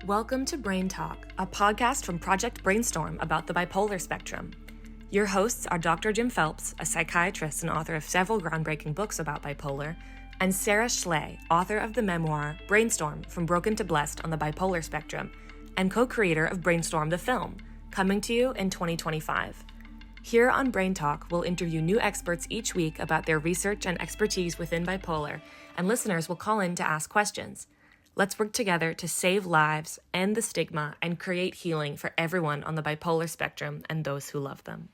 Welcome to BrainTalk, a podcast from Project BrainStorm about the bipolar spectrum. Your hosts are Dr. Jim Phelps, a psychiatrist and author of several groundbreaking books about bipolar, and Sara Schley, author of the memoir Brainstorm, From Broken to Blessed on the Bipolar Spectrum, and co-creator of Brainstorm the Film, coming to you in 2025. Here on BrainTalk, we'll interview new experts each week about their research and expertise within bipolar, and listeners will call in to ask questions. Let's work together to save lives, end the stigma, and create healing for everyone on the bipolar spectrum and those who love them.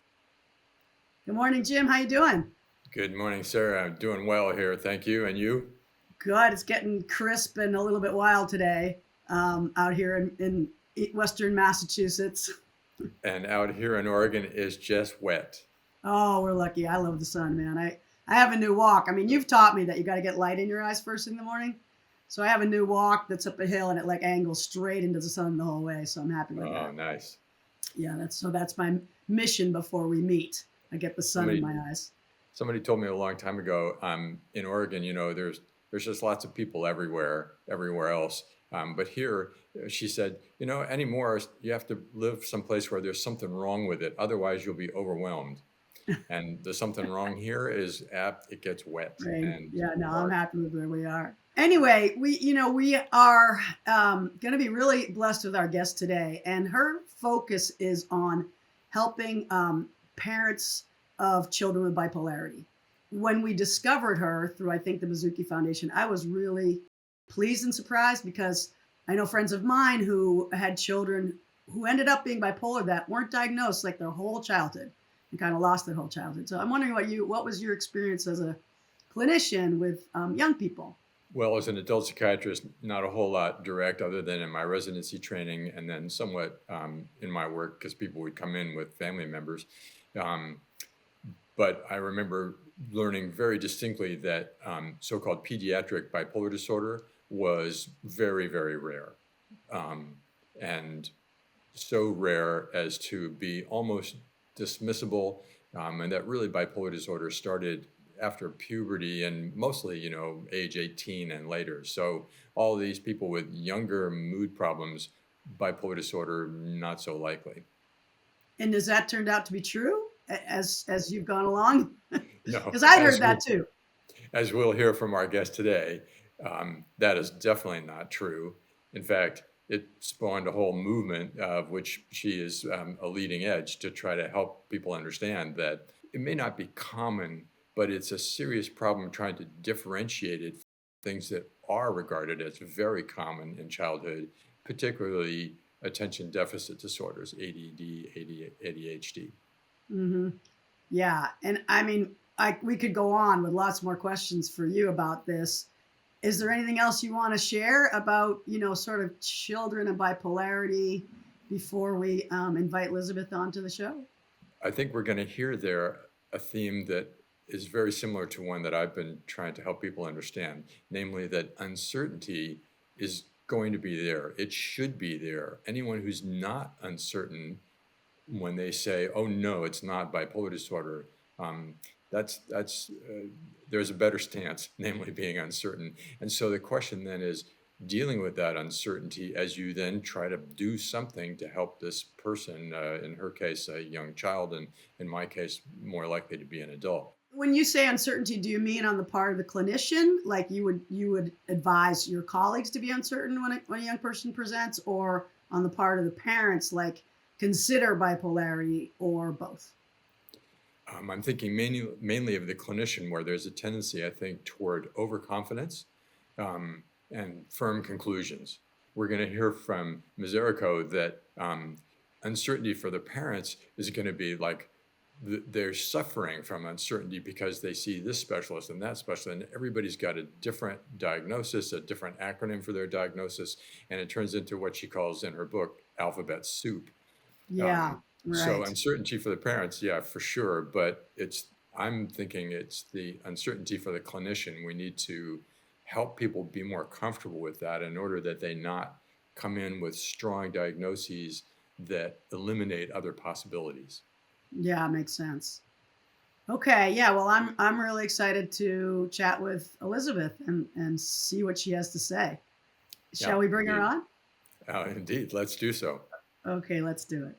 Good morning, Jim. How you doing? Good morning, Sarah. I'm doing well here. Thank you. And you? Good. It's getting crisp and a little bit wild today out here in Western Massachusetts. And out here in Oregon is just wet. Oh, we're lucky. I love the sun, man. I have a new walk. I mean, you've taught me that you got to get light in your eyes first thing in the morning. So I have a new walk that's up a hill and it like angles straight into the sun the whole way. So I'm happy with that. Oh, nice. Yeah, that's my mission before we meet. I get the sun in my eyes. Somebody told me a long time ago, in Oregon, there's just lots of people everywhere else. But here, she said, anymore, you have to live someplace where there's something wrong with it. Otherwise, you'll be overwhelmed. And the something wrong here is it gets wet. Right. And I'm happy with where we are. Anyway, we are going to be really blessed with our guest today, and her focus is on helping parents of children with bipolarity. When we discovered her through, I think, the Mizuki Foundation, I was really pleased and surprised because I know friends of mine who had children who ended up being bipolar that weren't diagnosed like their whole childhood and kind of lost their whole childhood. So I'm wondering what was your experience as a clinician with young people? Well, as an adult psychiatrist, not a whole lot direct other than in my residency training and then somewhat in my work because people would come in with family members. But I remember learning very distinctly that so-called pediatric bipolar disorder was very, very rare. And so rare as to be almost dismissible, and that really bipolar disorder started after puberty and mostly, age 18 and later. So all these people with younger mood problems, bipolar disorder, not so likely. And has that turned out to be true as you've gone along? No, because I heard that too. As we'll hear from our guest today, that is definitely not true. In fact, it spawned a whole movement of which she is a leading edge to try to help people understand that it may not be common, but it's a serious problem trying to differentiate it from things that are regarded as very common in childhood, particularly attention deficit disorders, ADD, ADHD. Mm-hmm. Yeah. And I mean, we could go on with lots more questions for you about this. Is there anything else you want to share about, sort of children and bipolarity before we invite Elizabeth onto the show? I think we're going to hear there a theme that is very similar to one that I've been trying to help people understand, namely that uncertainty is going to be there. It should be there. Anyone who's not uncertain when they say, oh, no, it's not bipolar disorder, there's a better stance, namely being uncertain. And so the question then is dealing with that uncertainty as you then try to do something to help this person, in her case, a young child, and in my case, more likely to be an adult. When you say uncertainty, do you mean on the part of the clinician, like you would advise your colleagues to be uncertain when a young person presents, or on the part of the parents, like consider bipolarity, or both? I'm thinking mainly of the clinician, where there's a tendency, I think, toward overconfidence and firm conclusions. We're going to hear from Ms. Errico that uncertainty for the parents is going to be like they're suffering from uncertainty because they see this specialist and that specialist, and everybody's got a different diagnosis, a different acronym for their diagnosis, and it turns into what she calls in her book alphabet soup. Yeah. Right. So uncertainty for the parents, yeah, for sure. But I'm thinking it's the uncertainty for the clinician. We need to help people be more comfortable with that in order that they not come in with strong diagnoses that eliminate other possibilities. Yeah, makes sense. Okay. Yeah. Well, I'm really excited to chat with Elizabeth and see what she has to say. Shall we bring her on? Indeed, let's do so. Okay, let's do it.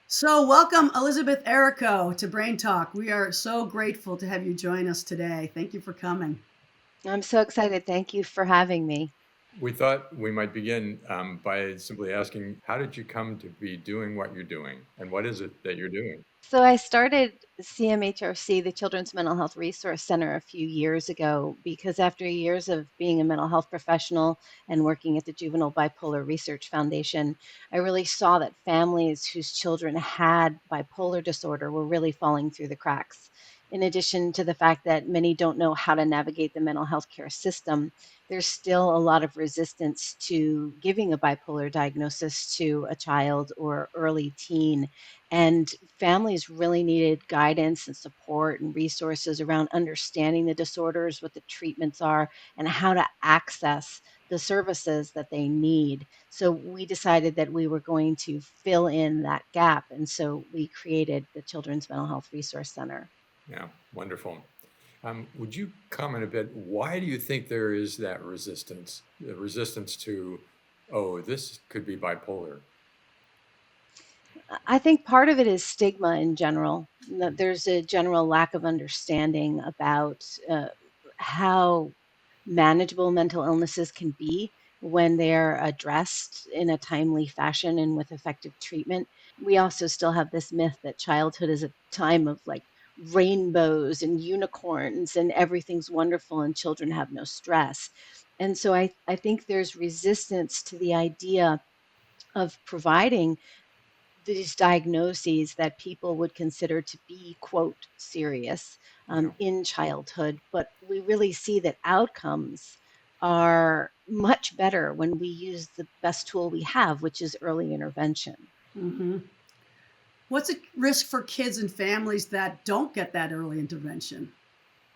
So welcome, Elizabeth Errico, to Brain Talk. We are so grateful to have you join us today. Thank you for coming. I'm so excited. Thank you for having me. We thought we might begin by simply asking, how did you come to be doing what you're doing? And what is it that you're doing? So I started CMHRC, the Children's Mental Health Resource Center, a few years ago because after years of being a mental health professional and working at the Juvenile Bipolar Research Foundation, I really saw that families whose children had bipolar disorder were really falling through the cracks. In addition to the fact that many don't know how to navigate the mental health care system, there's still a lot of resistance to giving a bipolar diagnosis to a child or early teen. And families really needed guidance and support and resources around understanding the disorders, what the treatments are, and how to access the services that they need. So we decided that we were going to fill in that gap. And so we created the Children's Mental Health Resource Center. Yeah, wonderful. Would you comment a bit? Why do you think there is that resistance, the resistance to, oh, this could be bipolar? I think part of it is stigma in general. There's a general lack of understanding about how manageable mental illnesses can be when they're addressed in a timely fashion and with effective treatment. We also still have this myth that childhood is a time of like rainbows and unicorns and everything's wonderful and children have no stress. And so I think there's resistance to the idea of providing these diagnoses that people would consider to be, quote, serious Yeah. in childhood. But we really see that outcomes are much better when we use the best tool we have, which is early intervention. Mm-hmm. What's the risk for kids and families that don't get that early intervention?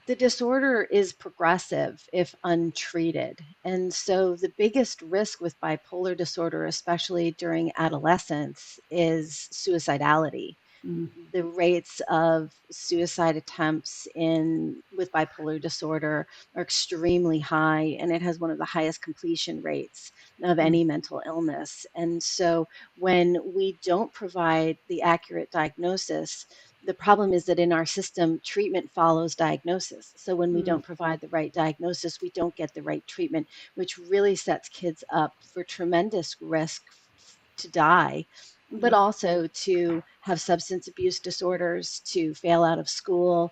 The disorder is progressive if untreated. And so the biggest risk with bipolar disorder, especially during adolescence, is suicidality. Mm-hmm. The rates of suicide attempts in with bipolar disorder are extremely high, and it has one of the highest completion rates of any mental illness. And so when we don't provide the accurate diagnosis, the problem is that in our system, treatment follows diagnosis. So when we don't provide the right diagnosis, we don't get the right treatment, which really sets kids up for tremendous risk to die, but also to have substance abuse disorders, to fail out of school,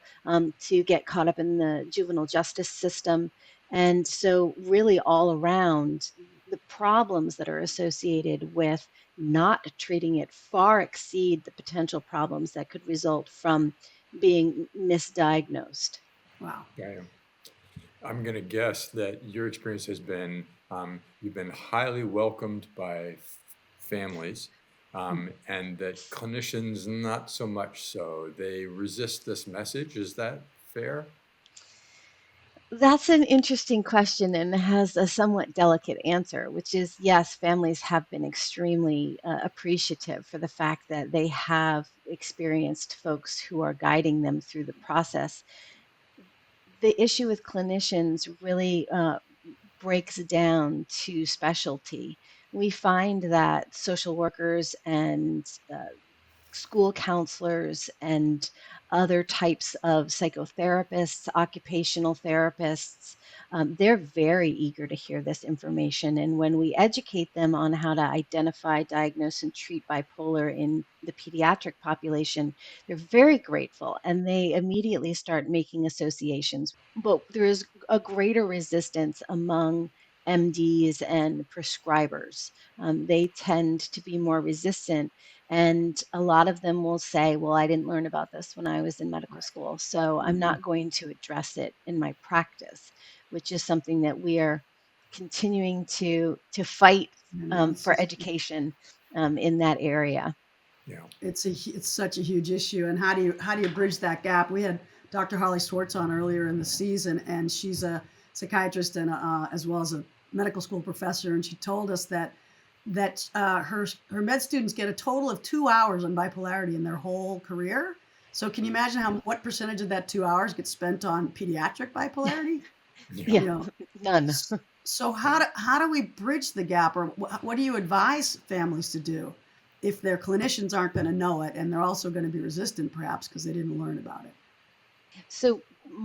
to get caught up in the juvenile justice system. And so, really, all around, the problems that are associated with not treating it far exceed the potential problems that could result from being misdiagnosed. Wow. Yeah. I'm going to guess that your experience has been you've been highly welcomed by families, and that clinicians not so much so. They resist this message. Is that fair? That's an interesting question and has a somewhat delicate answer, which is yes, families have been extremely appreciative for the fact that they have experienced folks who are guiding them through the process. The issue with clinicians really breaks down to specialty. We find that social workers and school counselors and other types of psychotherapists, occupational therapists, they're very eager to hear this information. And when we educate them on how to identify, diagnose, and treat bipolar in the pediatric population, they're very grateful and they immediately start making associations. But there is a greater resistance among MDs and prescribers. They tend to be more resistant, and a lot of them will say, well, I didn't learn about this when I was in medical school, so I'm not going to address it in my practice, which is something that we are continuing to fight for education in that area. Yeah. It's such a huge issue. And how do you bridge that gap? We had Dr. Holly Swartz on earlier in the season, and she's a psychiatrist and as well as a medical school professor, and she told us that her med students get a total of 2 hours on bipolarity in their whole career. So can you imagine what percentage of that 2 hours gets spent on pediatric bipolarity? Yeah, none. So how do we bridge the gap, or what do you advise families to do if their clinicians aren't going to know it and they're also going to be resistant perhaps because they didn't learn about it? So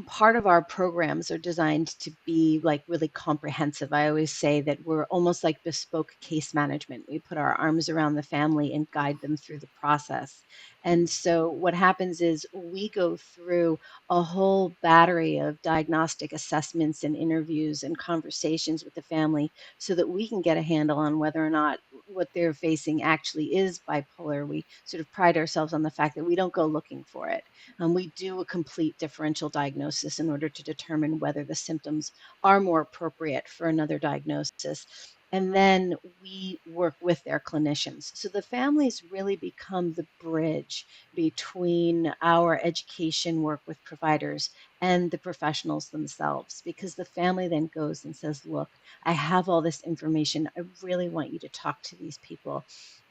part of our programs are designed to be like really comprehensive. I always say that we're almost like bespoke case management. We put our arms around the family and guide them through the process. And so what happens is we go through a whole battery of diagnostic assessments and interviews and conversations with the family so that we can get a handle on whether or not what they're facing actually is bipolar. We sort of pride ourselves on the fact that we don't go looking for it. We do a complete differential diagnosis in order to determine whether the symptoms are more appropriate for another diagnosis. And then we work with their clinicians. So the families really become the bridge between our education work with providers and the professionals themselves, because the family then goes and says, look, I have all this information. I really want you to talk to these people.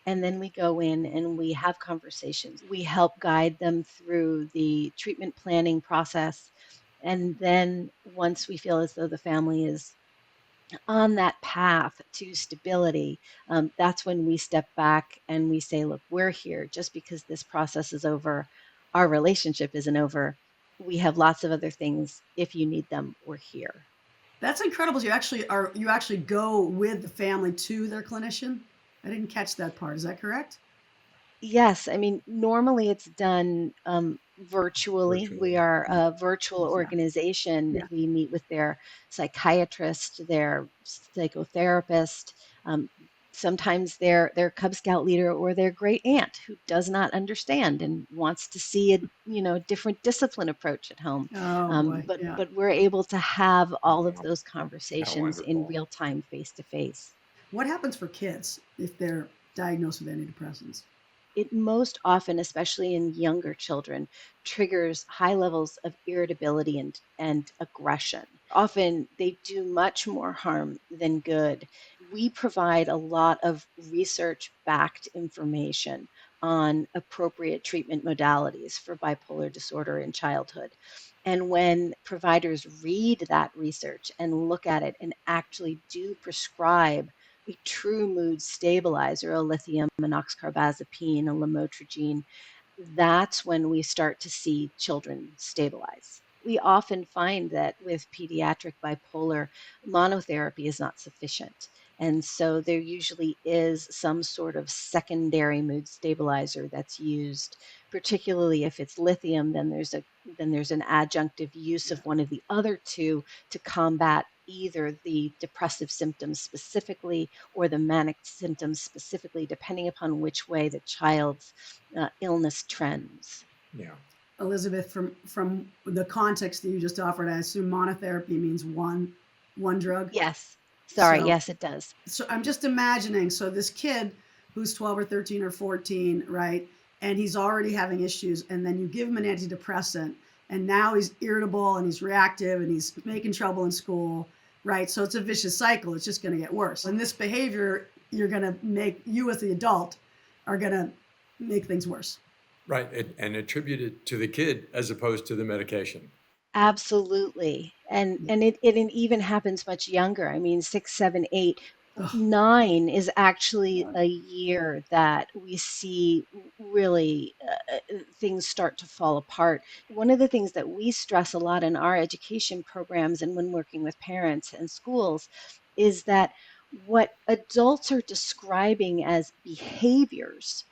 And then we go in and we have conversations. We help guide them through the treatment planning process. And then once we feel as though the family is on that path to stability, that's when we step back and we say, look, we're here. Just because this process is over, our relationship isn't over. We have lots of other things. If you need them, we're here. That's incredible. You actually go with the family to their clinician? I didn't catch that part. Is that correct? Yes, I mean, normally it's done virtually. We Virtually. are Yeah. a virtual Yeah. organization. Yeah. We meet with their psychiatrist, their psychotherapist, um, sometimes their Cub Scout leader or their great aunt who does not understand and wants to see a different discipline approach at home. Oh boy. But Yeah. but we're able to have all of Wow. those How conversations in wonderful. real time, face to face. What happens for kids if they're diagnosed with antidepressants? It most often, especially in younger children, triggers high levels of irritability and aggression. Often they do much more harm than good. We provide a lot of research backed information on appropriate treatment modalities for bipolar disorder in childhood. And when providers read that research and look at it and actually do prescribe a true mood stabilizer, a lithium, an oxcarbazepine, a lamotrigine, that's when we start to see children stabilize. We often find that with pediatric bipolar, monotherapy is not sufficient. And so there usually is some sort of secondary mood stabilizer that's used, particularly if it's lithium, then there's an adjunctive use Yeah. of one of the other two to combat either the depressive symptoms specifically or the manic symptoms specifically, depending upon which way the child's illness trends. Yeah. Elizabeth, from the context that you just offered, I assume monotherapy means one drug. Yes. Sorry. So Yes, it does. so I'm just imagining, so this kid who's 12 or 13 or 14, right? And he's already having issues, and then you give him an antidepressant, and now he's irritable and he's reactive and he's making trouble in school, right? So it's a vicious cycle. It's just going to get worse. And this behavior, you as the adult are going to make things worse. Right. And attribute it to the kid as opposed to the medication. Absolutely. And it even happens much younger. I mean, 6, 7, 8, Oh, 9 is actually God. a year that we see really things start to fall apart. One of the things that we stress a lot in our education programs and when working with parents and schools is that what adults are describing as behaviors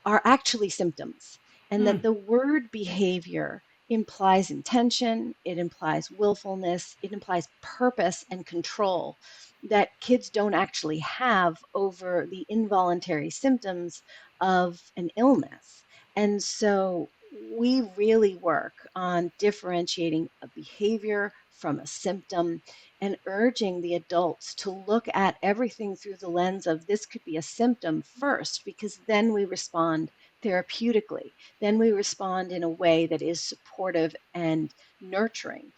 are actually symptoms, and Hmm. that the word behavior implies intention, it implies willfulness, it implies purpose and control that kids don't actually have over the involuntary symptoms of an illness. And so we really work on differentiating a behavior from a symptom and urging the adults to look at everything through the lens of this could be a symptom first, because then we respond therapeutically. Then we respond in a way that is supportive and nurturing.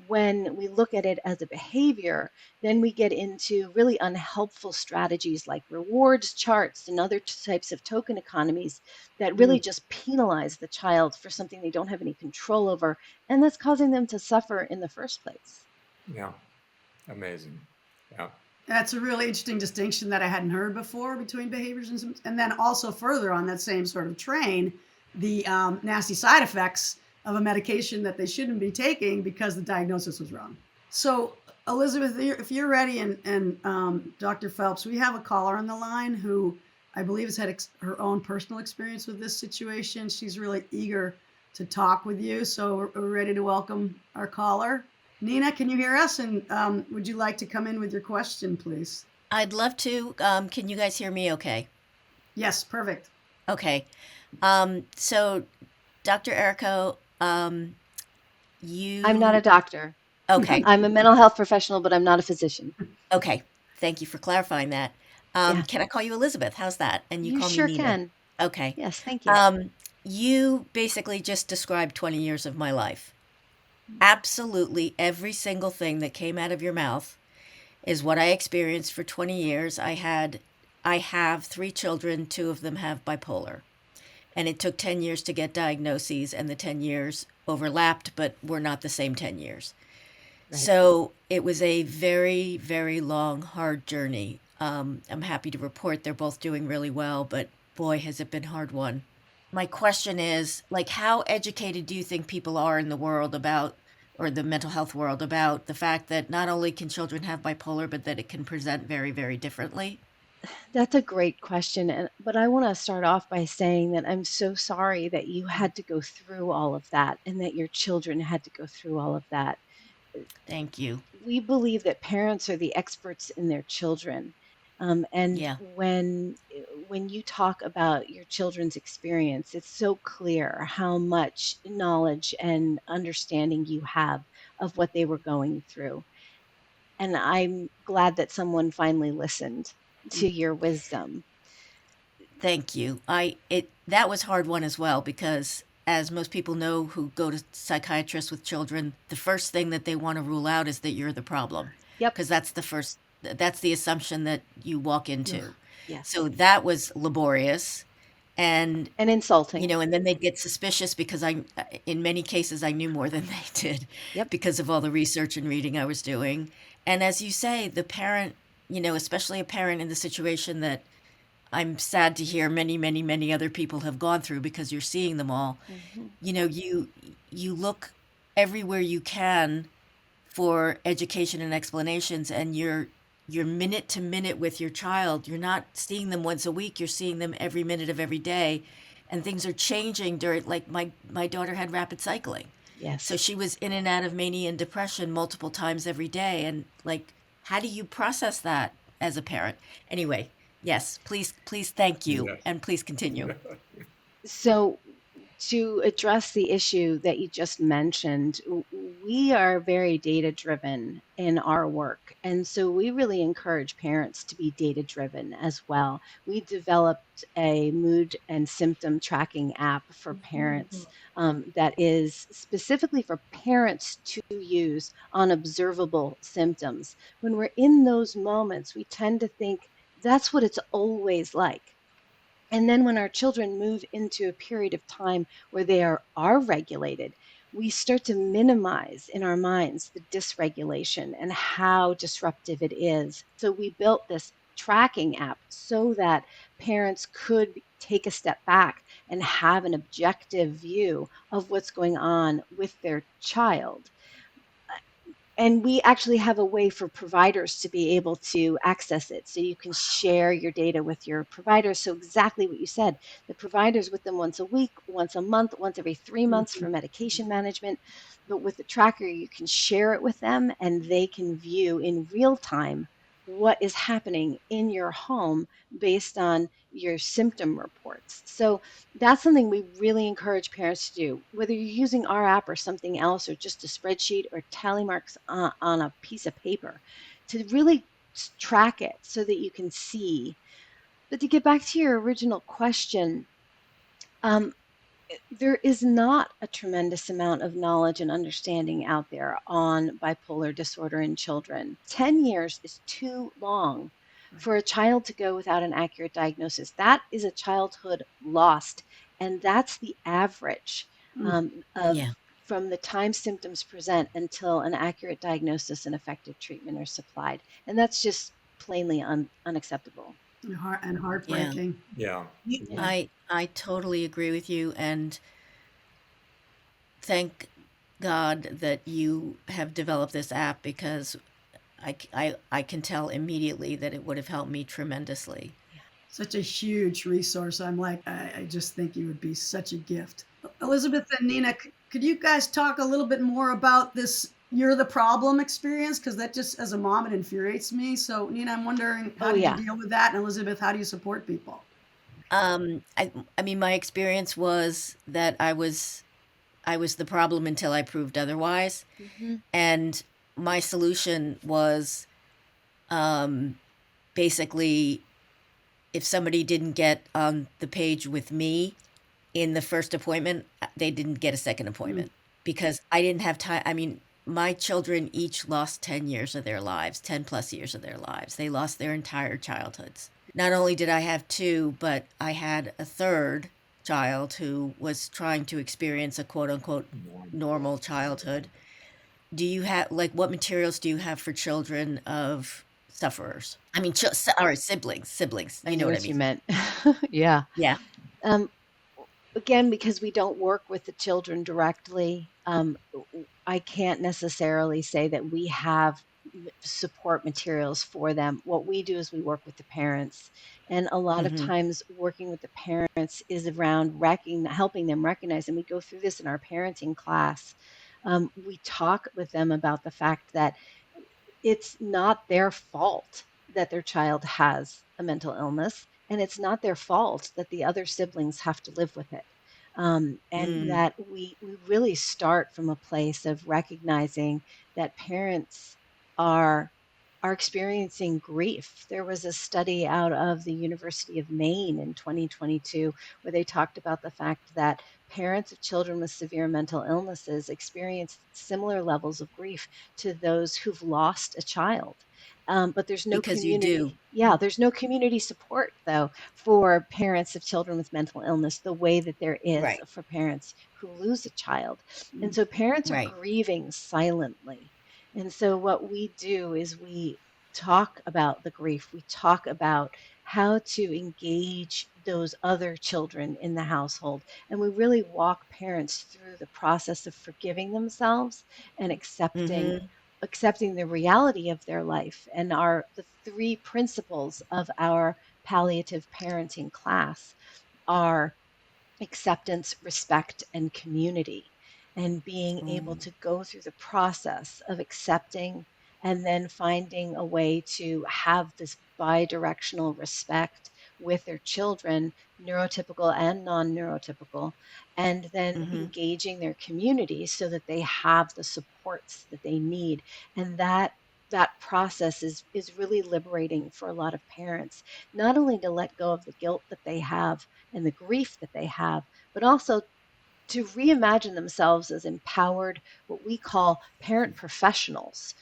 When we look at it as a behavior, then we get into really unhelpful strategies like rewards charts and other types of token economies that Hmm. really just penalize the child for something they don't have any control over, and that's causing them to suffer in the first place. Yeah. Amazing. Yeah. That's a really interesting distinction that I hadn't heard before between behaviors and then also further on that same sort of train, the nasty side effects of a medication that they shouldn't be taking because the diagnosis was wrong. So, Elizabeth, if you're ready, and Dr. Phelps, we have a caller on the line who I believe has had her own personal experience with this situation. She's really eager to talk with you. So, we're ready to welcome our caller. Nina, can you hear us? And would you like to come in with your question, please? I'd love to. Can you guys hear me okay? Yes, perfect. Okay. So, Dr. Errico, you. I'm not a doctor. Okay. I'm a mental health professional, but I'm not a physician. Okay. Thank you for clarifying that. Yeah. Can I call you Elizabeth? How's that? And you call sure me Nina. can. Okay. Yes, thank you. You basically just described 20 years of my life. Absolutely every single thing that came out of your mouth is what I experienced for 20 years. I have 3 children, 2 of them have bipolar. And it took 10 years to get diagnoses, and the 10 years overlapped, but were not the same 10 years. Right. So it was a very, very long, hard journey. I'm happy to report they're both doing really well, but boy, has it been hard one. My question is, like, how educated do you think people are in the world about, or the mental health world, about the fact that not only can children have bipolar, but that it can present very, very differently? That's a great question. But I want to start off by saying that I'm so sorry that you had to go through all of that and that your children had to go through all of that. Thank you. We believe that parents are the experts in their children. And Yeah. when you talk about your children's experience, it's so clear how much knowledge and understanding you have of what they were going through. And I'm glad that someone finally listened to your wisdom. Thank you. That was hard one as well, because as most people know who go to psychiatrists with children, the first thing that they want to rule out is that you're the problem. Yep. Because that's the assumption that you walk into. Yes. So that was laborious and insulting. And then they'd get suspicious because in many cases, I knew more than they did. Yep. Because of all the research and reading I was doing. And as you say, the parent, especially a parent in the situation that I'm sad to hear many, many, many other people have gone through, because you're seeing them all. Mm-hmm. You look everywhere you can for education and explanations, and you're minute to minute with your child. You're not seeing them once a week. You're seeing them every minute of every day, and things are changing during, like my daughter had rapid cycling. Yes. So she was in and out of mania and depression multiple times every day. And like, how do you process that as a parent? Anyway, yes, please, thank you. Yes. And please continue. So to address the issue that you just mentioned, we are very data driven in our work. And so we really encourage parents to be data driven as well. We developed a mood and symptom tracking app for parents that is specifically for parents to use on observable symptoms. When we're in those moments, we tend to think that's what it's always like. And then when our children move into a period of time where they are regulated, we start to minimize in our minds the dysregulation and how disruptive it is. So we built this tracking app so that parents could take a step back and have an objective view of what's going on with their child. And we actually have a way for providers to be able to access it. So you can share your data with your providers. So exactly what you said, the providers with them once a week, once a month, once every 3 months for medication management. But with the tracker, you can share it with them and they can view in real time what is happening in your home based on your symptom reports. So that's something we really encourage parents to do, whether you're using our app or something else, or just a spreadsheet or tally marks on a piece of paper, to really track it so that you can see. But to get back to your original question, there is not a tremendous amount of knowledge and understanding out there on bipolar disorder in children. 10 years is too long for a child to go without an accurate diagnosis. That is a childhood lost, and that's the average from the time symptoms present until an accurate diagnosis and effective treatment are supplied. And that's just plainly unacceptable. And heartbreaking. Yeah. I totally agree with you, and thank God that you have developed this app, because I can tell immediately that it would have helped me tremendously. Such a huge resource. I'm like, I just think you would be such a gift. Elizabeth and Nina, could you guys talk a little bit more about this "you're the problem" experience? Because that just, as a mom, it infuriates me. So, Nina, I'm wondering, how did you deal with that? And Elizabeth, how do you support people? I mean, my experience was that I was the problem until I proved otherwise. Mm-hmm. And my solution was basically, if somebody didn't get on the page with me in the first appointment, they didn't get a second appointment because I didn't have time. I mean, my children each lost 10 years of their lives, 10 plus years of their lives. They lost their entire childhoods. Not only did I have two, but I had a third child who was trying to experience a quote unquote normal childhood. Do you have, like, what materials do you have for children of sufferers? I mean, or siblings. I You knew know what I what you mean? meant. Yeah. Yeah. Again, because we don't work with the children directly, I can't necessarily say that we have support materials for them. What we do is we work with the parents. And a lot of Mm-hmm. times working with the parents is around helping them recognize, and we go through this in our parenting class. We talk with them about the fact that it's not their fault that their child has a mental illness, and it's not their fault that the other siblings have to live with it. And that we really start from a place of recognizing that parents are experiencing grief. There was a study out of the University of Maine in 2022 where they talked about the fact that parents of children with severe mental illnesses experience similar levels of grief to those who've lost a child. But there's no Because you do. community. Yeah, there's no community support, though, for parents of children with mental illness the way that there is Right. for parents who lose a child. And so parents are Right. grieving silently. And so what we do is we talk about the grief. We talk about how to engage those other children in the household. And we really walk parents through the process of forgiving themselves and Mm-hmm. accepting the reality of their life. And the three principles of our palliative parenting class are acceptance, respect, and community. And being able to go through the process of accepting and then finding a way to have this bi-directional respect with their children, neurotypical and non-neurotypical, and then Mm-hmm. engaging their community so that they have the supports that they need. And that process is really liberating for a lot of parents, not only to let go of the guilt that they have and the grief that they have, but also to reimagine themselves as empowered, what we call parent professionals,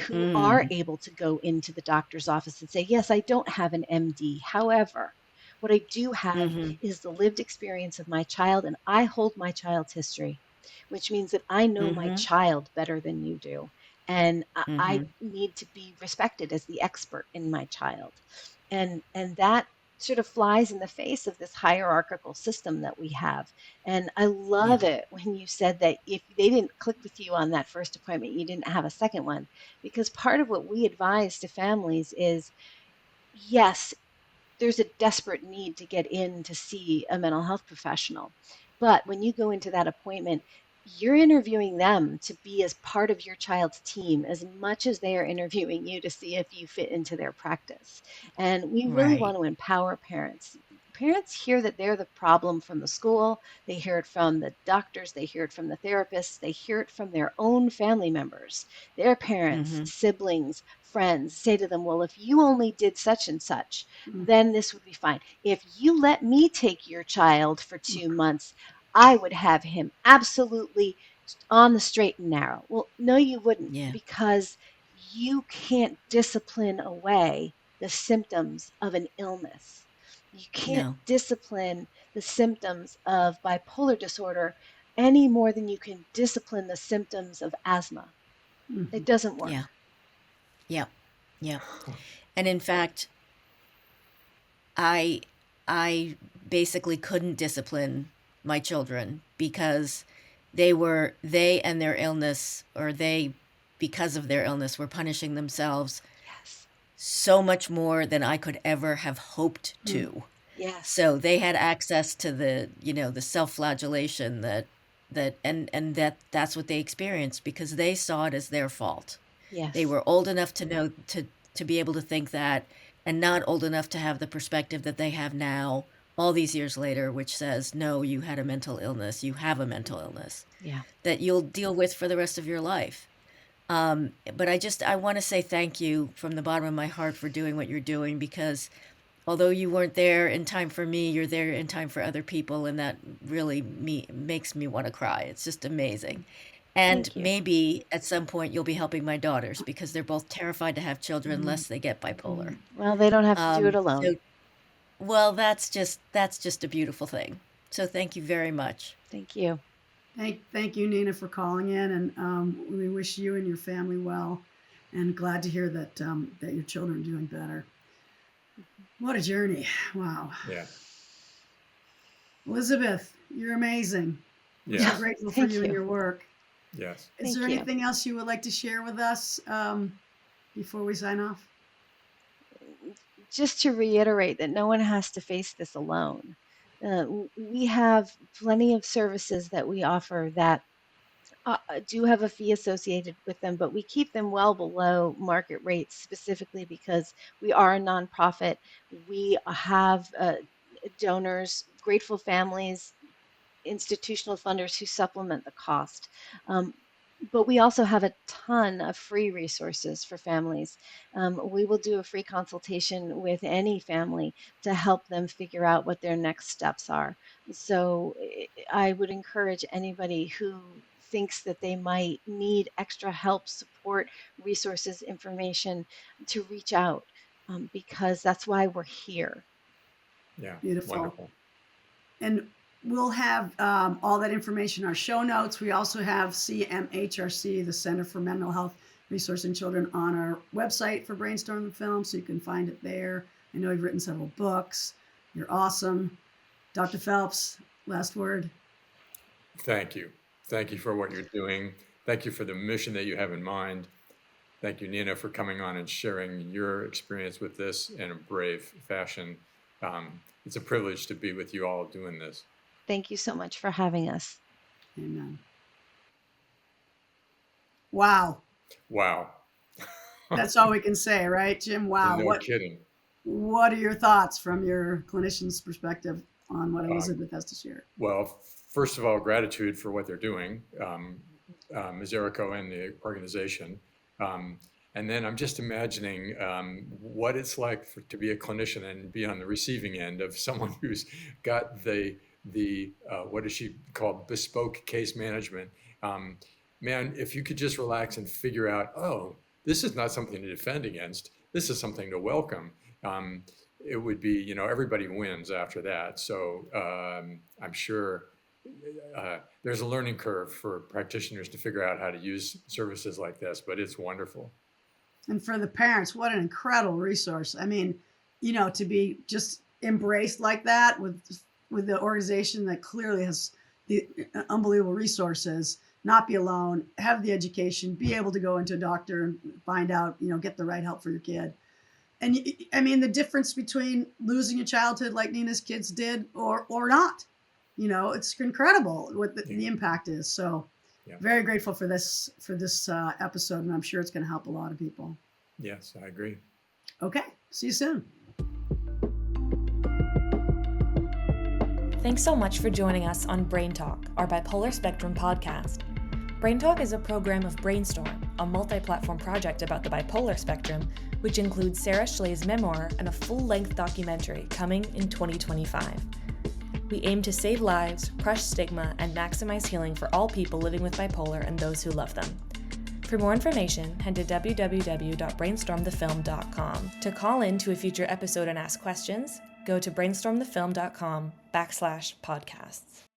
who are able to go into the doctor's office and say, yes, I don't have an MD. However, what I do have Mm-hmm. is the lived experience of my child, and I hold my child's history, which means that I know my Mm-hmm. child better than you do. And I Mm-hmm. need to be respected as the expert in my child. And that sort of flies in the face of this hierarchical system that we have. And I Yeah. love it when you said that if they didn't click with you on that first appointment, you didn't have a second one. Because part of what we advise to families is, yes, there's a desperate need to get in to see a mental health professional. But when you go into that appointment, you're interviewing them to be as part of your child's team as much as they are interviewing you to see if you fit into their practice. And we really Right. want to empower parents. Parents hear that they're the problem from the school, they hear it from the doctors, they hear it from the therapists, they hear it from their own family members. Their parents, Mm-hmm. siblings, friends say to them, well, if you only did such and such, then this would be fine. If you let me take your child for 2 months, I would have him absolutely on the straight and narrow. Well, no, you wouldn't, Yeah. because you can't discipline away the symptoms of an illness. You can't No. discipline the symptoms of bipolar disorder any more than you can discipline the symptoms of asthma. Mhm. It doesn't work. Yeah. Yeah. Yeah. And in fact, I basically couldn't discipline my children because they and their illness, or they, because of their illness, were punishing themselves Yes. so much more than I could ever have hoped to. Yes. So they had access to the, the self-flagellation that's what they experienced because they saw it as their fault. Yes. They were old enough to know to be able to think that, and not old enough to have the perspective that they have now, all these years later, which says, no, you had a mental illness, you have a mental illness Yeah. that you'll deal with for the rest of your life. But I want to say thank you from the bottom of my heart for doing what you're doing, because although you weren't there in time for me, you're there in time for other people, and that really makes me want to cry. It's just amazing. And Thank you. maybe at some point you'll be helping my daughters because they're both terrified to have children lest they get bipolar. Well, they don't have to do it alone. So, well, that's just a beautiful thing. So thank you very much. Thank you. Thank you, Nina, for calling in, and we wish you and your family well, and glad to hear that that your children are doing better. What a journey! Wow. Yeah. Elizabeth, you're amazing. We're Yeah. so grateful for Thank you and you. your work. Yes. Is Thank there you. anything else you would like to share with us before we sign off? Just to reiterate that no one has to face this alone. We have plenty of services that we offer that do have a fee associated with them, but we keep them well below market rates specifically because we are a nonprofit. We have donors, grateful families, institutional funders who supplement the cost. But we also have a ton of free resources for families. We will do a free consultation with any family to help them figure out what their next steps are. So I would encourage anybody who thinks that they might need extra help, support, resources, information to reach out because that's why we're here. Yeah. Beautiful. Wonderful. And we'll have all that information in our show notes. We also have CMHRC, the Center for Mental Health Resource in Children, on our website for BrainStorm the Film, so you can find it there. I know you've written several books. You're awesome. Dr. Phelps, last word. Thank you. Thank you for what you're doing. Thank you for the mission that you have in mind. Thank you, Nina, for coming on and sharing your experience with this in a brave fashion. It's a privilege to be with you all doing this. Thank you so much for having us. Amen. Wow. Wow. That's all we can say, right, Jim? Wow. No kidding. What are your thoughts from your clinician's perspective on what Elizabeth has to share? Well, first of all, gratitude for what they're doing, Ms. Errico and the organization. And then I'm just imagining what it's like to be a clinician and be on the receiving end of someone who's got the what is she called, bespoke case management. Man, if you could just relax and figure out, oh, this is not something to defend against. This is something to welcome. It would be, everybody wins after that. So I'm sure there's a learning curve for practitioners to figure out how to use services like this, but it's wonderful. And for the parents, what an incredible resource. I mean, to be just embraced like that with the organization that clearly has the unbelievable resources, not be alone, have the education, be able to go into a doctor and find out, get the right help for your kid. And I mean, the difference between losing a childhood like Nina's kids did or not, it's incredible what the impact is. So very grateful for this episode, and I'm sure it's going to help a lot of people. Yes, I agree. Okay. See you soon. Thanks so much for joining us on BrainTalk, our bipolar spectrum podcast. BrainTalk is a program of BrainStorm, a multi-platform project about the bipolar spectrum, which includes Sara Schley's memoir and a full-length documentary coming in 2025. We aim to save lives, crush stigma, and maximize healing for all people living with bipolar and those who love them. For more information, head to www.brainstormthefilm.com. To call in to a future episode and ask questions, go to brainstormthefilm.com/podcasts.